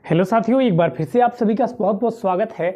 Hello साथियों, एक बार फिर से आप सभी का बहुत बहुत स्वागत है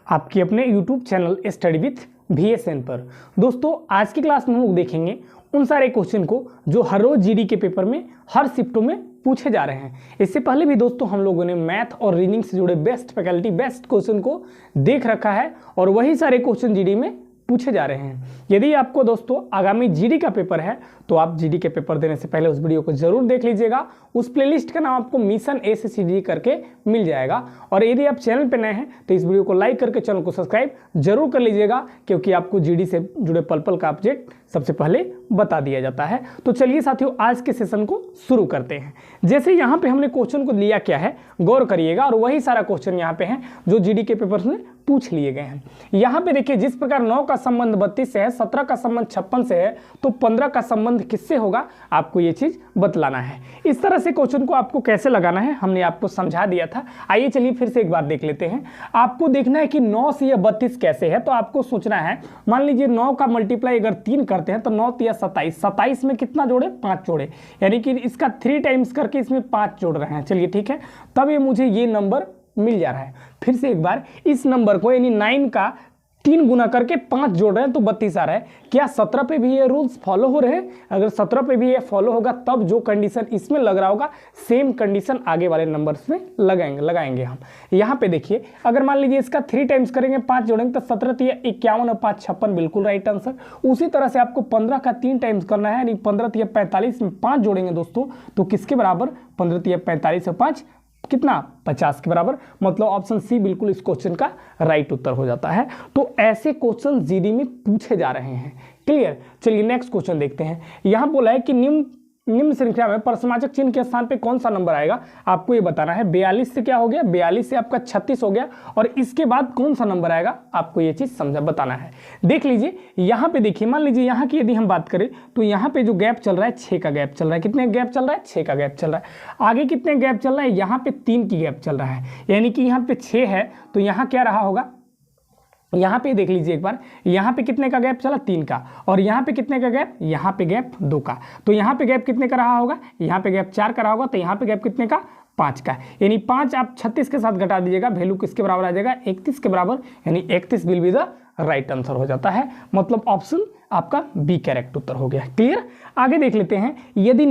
आपके अपने YouTube channel study with VSN पर। दोस्तों, आज की क्लास में हम लोग देखेंगे उन सारे क्वेश्चन को जो हर रोज जीडी के पेपर में हर शिफ्टों में पूछे जा रहे हैं। इससे पहले भी दोस्तों हम लोगों ने मैथ और रीडिंग से जुड़े बेस्ट फैकल्टी बेस्ट क्वेश्चन को देख रखा है और वही सारे क्वेश्चन जीडी में पूछे जा रहे हैं। यदि आपको दोस्तों आगामी जीडी का पेपर है तो आप जीडी के पेपर देने से पहले उस वीडियो को जरूर देख लीजिएगा। उस प्लेलिस्ट का नाम आपको मिशन ए से CD करके मिल जाएगा। और यदि आप चैनल पर नए हैं तो इस वीडियो को लाइक करके चैनल को सब्सक्राइब जरूर कर लीजिएगा, क्योंकि आपको जीडी से जुड़े पल पल का अपडेट सबसे पहले बता दिया जाता है। तो चलिए साथियों, आज के सेशन को शुरू करते हैं। जैसे यहाँ पे हमने क्वेश्चन को लिया क्या है, गौर करिएगा, और वही सारा क्वेश्चन यहाँ पे है जो जीडी के पेपर में पूछ लिए गए हैं। यहाँ पे देखिए, जिस प्रकार 9 का संबंध 32 से है, 17 का संबंध 56 से है, तो 15 का संबंध किससे होगा, आपको ये चीज बतलाना है। इस तरह से क्वेश्चन को आपको कैसे लगाना है हमने आपको समझा दिया था। आइए चलिए फिर से एक बार देख लेते हैं। आपको देखना है कि 9 से यह 32 कैसे है, तो आपको सोचना है, मान लीजिए 9 का मल्टीप्लाई अगर 3 करते हैं तो 9 तिया 27, 27 में कितना जोड़े, 5 जोड़े, यानी कि इसका 3 टाइम्स करके इसमें 5 जोड़ रहे हैं। चलिए ठीक है, तब ये मुझे ये नंबर मिल जा रहा है। फिर से एक बार इस नंबर को यानी 9 का 3 गुना करके 5 जोड़ रहे हैं तो 32 आ रहा है। क्या 17 पे भी ये रूल्स फॉलो हो रहे हैं? अगर 17 पे भी ये फॉलो होगा तब जो कंडीशन इसमें लग रहा होगा सेम कंडीशन आगे वाले नंबर्स में लगाएंगे हम। यहाँ पे देखिए, अगर मान लीजिए इसका 3 टाइम्स करेंगे, 5 जोड़ेंगे तो 17 तिया 51 और 5 56, बिल्कुल राइट आंसर। उसी तरह से आपको 15 का 3 टाइम्स करना है, यानी 15 तिया 45 में 5 जोड़ेंगे दोस्तों तो किसके बराबर, 15 तिया 45 और 5 कितना, 50 के बराबर। मतलब ऑप्शन सी बिल्कुल इस क्वेश्चन का राइट उत्तर हो जाता है। तो ऐसे क्वेश्चन जीडी में पूछे जा रहे हैं। क्लियर? चलिए नेक्स्ट क्वेश्चन देखते हैं। यहां बोला है कि निम्न श्रृंखला में परसमाचक चिन्ह के स्थान पे कौन सा नंबर आएगा, आपको ये बताना है। 42 से क्या हो गया, 42 से आपका 36 हो गया, और इसके बाद कौन सा नंबर आएगा आपको ये चीज बताना है। देख लीजिए, यहाँ पे देखिए, मान लीजिए यहाँ की यदि हम बात करें तो यहाँ पे जो गैप चल रहा है 6 का गैप चल रहा है। कितने गैप चल रहा है, 6 का गैप चल रहा है। आगे कितने गैप चल रहा है, यहाँ पे 3 की गैप चल रहा है, यानी कि यहाँ पे 6 है तो यहाँ क्या रहा होगा, यहाँ पे देख लीजिए एक बार, यहाँ पे कितने का गैप चला, 3 का, और यहाँ पे कितने का गैप, यहाँ पे गैप 2 का। तो यहाँ पे गैप कितने का रहा होगा, यहाँ पे गैप 4 का रहा होगा, तो यहाँ पे गैप कितने का, 5 का। यानी 5 आप 36 के साथ घटा दीजिएगा, वैल्यू किसके बराबर आ जाएगा, 31 के बराबर, यानी 31 will be the right answer हो जाता है। मतलब ऑप्शन आपका बी करेक्ट उत्तर हो गया। क्लियर? आगे देख लेते हैं। यदि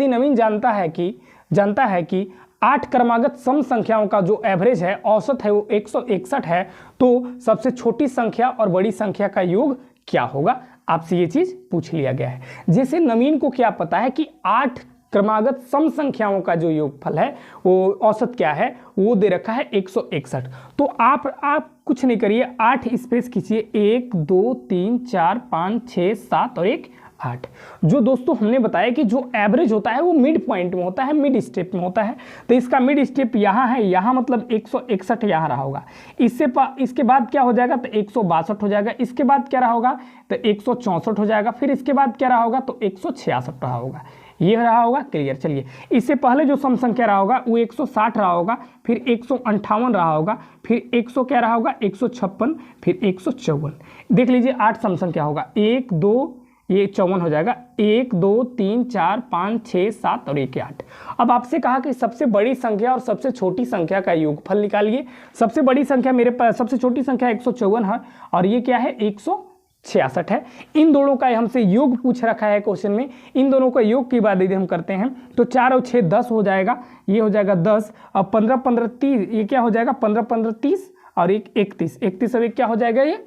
नवीन जानता है कि 8 क्रमागत सम संख्याओं का जो एवरेज है, औसत है, वो 161 है, तो सबसे छोटी संख्या और बड़ी संख्या का योग क्या होगा, आपसे ये चीज पूछ लिया गया है। जैसे नवीन को क्या पता है कि 8 क्रमागत सम संख्याओं का जो योगफल है वो औसत क्या है, वो दे रखा है 161। तो आप कुछ नहीं करिए, 8 स्पेस खींचिए, 1 2 3 4 5 6 7 और 1 8। जो दोस्तों हमने बताया कि जो एवरेज होता है वो मिड पॉइंट में होता है, मिड स्टेप में होता है, तो इसका मिड स्टेप यहाँ है, यहाँ मतलब 161 यहाँ रहा होगा। इसके बाद क्या हो जाएगा, तो 162 हो जाएगा। इसके बाद क्या रहा होगा, तो 164 हो जाएगा। फिर इसके बाद क्या रहा होगा, तो 166 रहा होगा, ये रहा होगा। क्लियर? चलिए, इससे पहले जो सम संख्या रहा होगा वो 160 रहा होगा, फिर 158 रहा होगा, फिर 100 क्या रहा होगा, 156, फिर 154। देख लीजिए, 8 सम संख्या होगा, 1 2, ये 54 हो जाएगा, 1 2 3 4 5 6 7 और 1 8। अब आपसे कहा कि सबसे बड़ी संख्या और सबसे छोटी संख्या का योगफल निकालिए। सबसे बड़ी संख्या मेरे पास, सबसे छोटी संख्या 154 है, और ये क्या है, 166 है। इन दोनों का हमसे योग पूछ रखा है क्वेश्चन में। इन दोनों का योग की बात यदि हम करते हैं तो 4 और 6 10 हो जाएगा, ये हो जाएगा 10, और 15 15 30, ये क्या हो जाएगा, 15 15 30 और 1 31, 31 और 1 क्या हो जाएगा, ये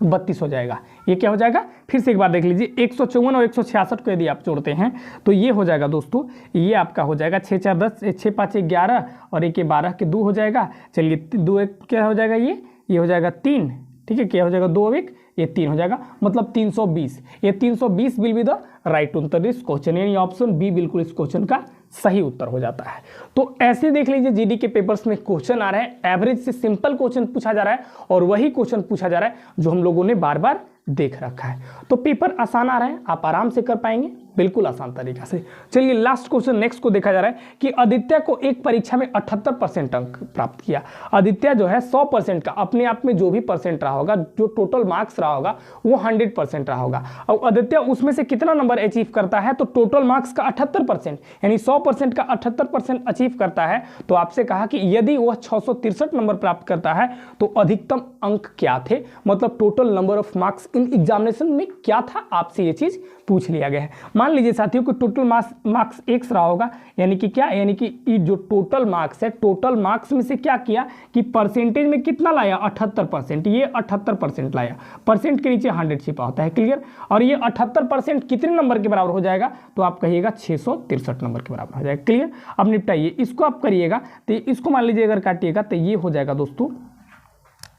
32 हो जाएगा। ये क्या हो जाएगा, फिर से एक बार देख लीजिए, 154 और 166 को यदि आप जोड़ते हैं तो ये हो जाएगा दोस्तों, ये आपका हो जाएगा 6 4 10, 6 5 11 और 1 12 के 2 हो जाएगा। चलिए 2 1 क्या हो जाएगा, ये हो जाएगा 3, ठीक है, क्या हो जाएगा, 2 1 ये 3 हो जाएगा, मतलब 320। ये 320 will be the right answer इस क्वेश्चन, यानी ऑप्शन बी बिल्कुल इस क्वेश्चन का सही उत्तर हो जाता है। तो ऐसे देख लीजिए, जीडी के पेपर्स में क्वेश्चन आ रहे हैं, एवरेज से सिंपल क्वेश्चन पूछा जा रहा है, और वही क्वेश्चन पूछा जा रहा है जो हम लोगों ने बार बार देख रखा है। तो पेपर आसान आ रहा है, आप आराम से कर पाएंगे, बिल्कुल आसान तरीका से। चलिए लास्ट क्वेश्चन नेक्स्ट को देखा जा रहा है कि आदित्य को एक परीक्षा में 78% अंक प्राप्त किया। आदित्य जो है 100% का अपने आप में जो भी परसेंट रहा होगा, जो टोटल मार्क्स रहा होगा वो 100% रहा होगा। और आदित्य उसमें से कितना नंबर अचीव करता है, तो टोटल मार्क्स का 78%, यानी 100% का 78% अचीव करता है। तो आपसे कहा कि यदि वह 663 नंबर प्राप्त करता है तो अधिकतम अंक क्या थे, मतलब total number of marks in examination में क्या था, आपसे ये चीज पूछ लिया गया है। मान लीजिए साथियों को टोटल मार्क्स x रहा होगा, यानी कि क्या, यानी कि जो टोटल मार्क्स है, टोटल मार्क्स में से क्या किया कि परसेंटेज में कितना लाया, 78%, ये 78% लाया, परसेंट के नीचे 100 छिपा होता है, क्लियर। और ये 78% कितने नंबर के बराबर हो जाएगा, तो आप कहिएगा 663 नंबर के बराबर हो जाएगा, क्लियर। अब निपटाइए, इसको आप करिएगा तो इसको मान लीजिए अगर काटिएगा तो ये हो जाएगा दोस्तों,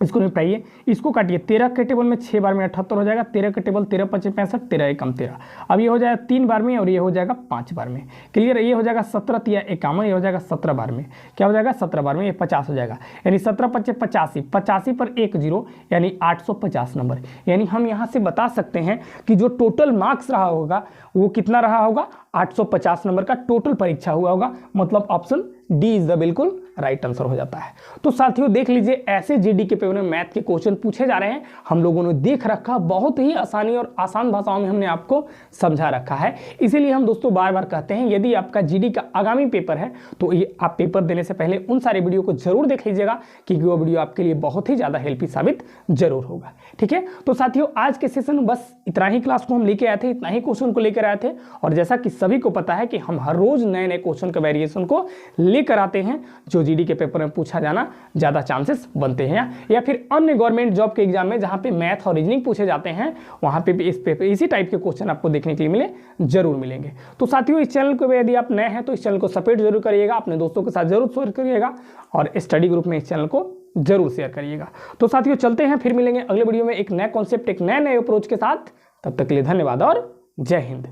इसको निपटाइए, इसको काटिए, 13 के टेबल में 6 बार में 78 हो जाएगा, 13 के टेबल 13 5 65, 13 एकम 13। अब ये हो जाएगा 3 बार में और ये हो जाएगा 5 बार में, क्लियर। ये हो जाएगा 17 तिया 51, ये हो जाएगा 17 बार में, क्या हो जाएगा 17 बार में, ये 50 हो जाएगा, यानी 17 5 85, 85 पर 1 0 यानी 850 नंबर। यानी हम यहाँ से बता सकते हैं कि जो टोटल मार्क्स रहा होगा वो कितना रहा होगा, 850 नंबर का टोटल परीक्षा हुआ होगा, मतलब ऑप्शन डी इज द बिल्कुल राइट आंसर हो जाता है। तो साथियों देख लीजिए, ऐसे जीडी के पेपर में मैथ के क्वेश्चन पूछे जा रहे हैं, हम लोगों ने देख रखा, बहुत ही आसानी और आसान भाषाओं में हमने आपको समझा रखा है। इसीलिए हम दोस्तों बार बार कहते हैं यदि आपका जीडी का आगामी पेपर है तो ये आप पेपर देने से पहले उन सारे वीडियो को जरूर देख लीजिएगा, क्योंकि वो वीडियो आपके लिए बहुत ही ज्यादा हेल्पी साबित जरूर होगा, ठीक है। तो साथियों आज के सेशन में बस इतना ही क्लास को हम लेके आए थे, इतना ही क्वेश्चन को लेकर आए थे। और जैसा कि सभी को पता है कि हम हर रोज नए नए क्वेश्चन के वेरिएशन को लेकर आते हैं, जो जीडी के पेपर में पूछा जाना ज्यादा चांसेस बनते हैं, या फिर अन्य गवर्नमेंट जॉब के एग्जाम में जहां पे मैथ और रीजनिंग पूछे जाते हैं वहां पे भी इसी टाइप के क्वेश्चन आपको देखने के लिए जरूर मिलेंगे। तो साथियों इस चैनल को यदि आप नए हैं तो इस चैनल को सपोर्ट जरूर करिएगा, अपने दोस्तों के साथ जरूर शेयर करिएगा और स्टडी ग्रुप में इस चैनल को जरूर शेयर करिएगा। तो साथियों चलते हैं, फिर मिलेंगे अगले वीडियो में एक नया कॉन्सेप्ट, एक नए अप्रोच के साथ। तब तक के लिए धन्यवाद और जय हिंद।